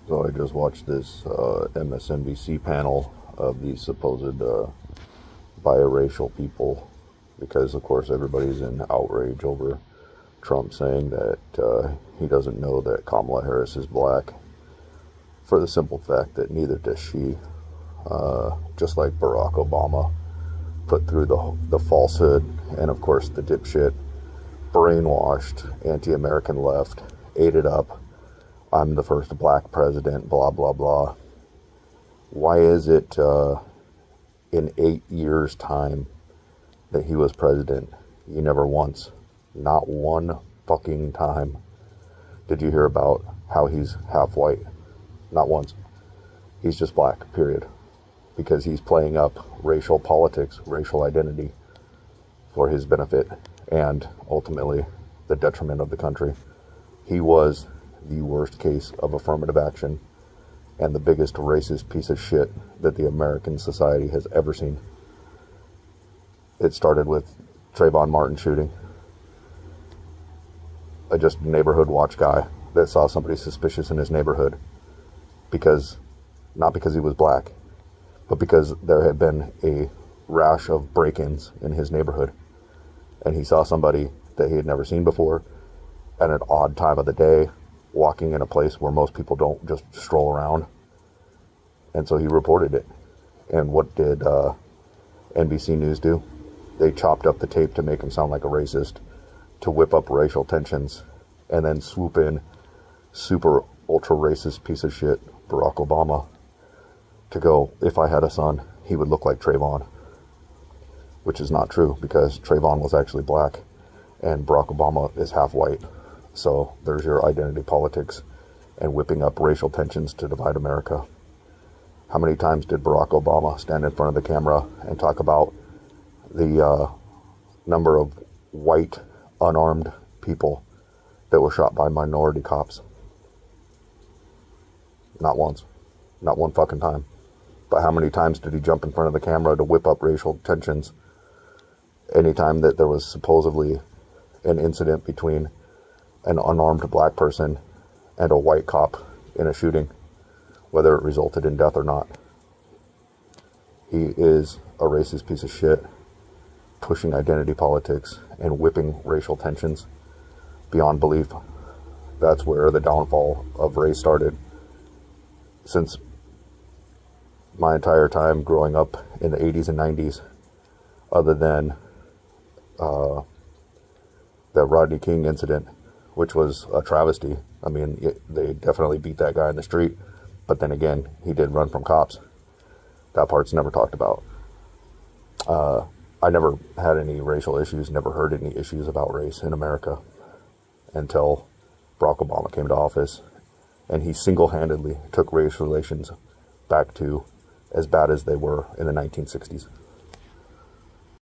So I just watched this MSNBC panel of these supposed biracial people, because of course everybody's in outrage over Trump saying that he doesn't know that Kamala Harris is black, for the simple fact that neither does she. Just like Barack Obama put through the falsehood, and of course the dipshit, brainwashed anti-American left, ate it up. I'm the first black president, blah, blah, blah. Why is it in 8 years' time that he was president, you never once, not one fucking time, did you hear about how he's half white? Not once. He's just black, period. Because he's playing up racial politics, racial identity for his benefit and ultimately the detriment of the country. He was the worst case of affirmative action and the biggest racist piece of shit that the American society has ever seen. It started with Trayvon Martin shooting. Just a neighborhood watch guy that saw somebody suspicious in his neighborhood not because he was black, but because there had been a rash of break-ins in his neighborhood, and he saw somebody that he had never seen before at an odd time of the day, walking in a place where most people don't just stroll around. And so he reported it. And what did NBC News do? They chopped up the tape to make him sound like a racist, to whip up racial tensions, and then swoop in super ultra racist piece of shit Barack Obama to go, if I had a son, he would look like Trayvon. Which is not true, because Trayvon was actually black and Barack Obama is half white. So there's your identity politics and whipping up racial tensions to divide America. How many times did Barack Obama stand in front of the camera and talk about the number of white unarmed people that were shot by minority cops? Not once. Not one fucking time. But how many times did he jump in front of the camera to whip up racial tensions anytime that there was supposedly an incident between an unarmed black person and a white cop in a shooting, whether it resulted in death or not? He is a racist piece of shit, pushing identity politics and whipping racial tensions beyond belief. That's where the downfall of race started. Since my entire time growing up in the 80s and 90s, other than the Rodney King incident, which was a travesty. I mean, they definitely beat that guy in the street, but then again, he did run from cops. That part's never talked about. I never had any racial issues, never heard any issues about race in America until Barack Obama came to office, and he single-handedly took race relations back to as bad as they were in the 1960s.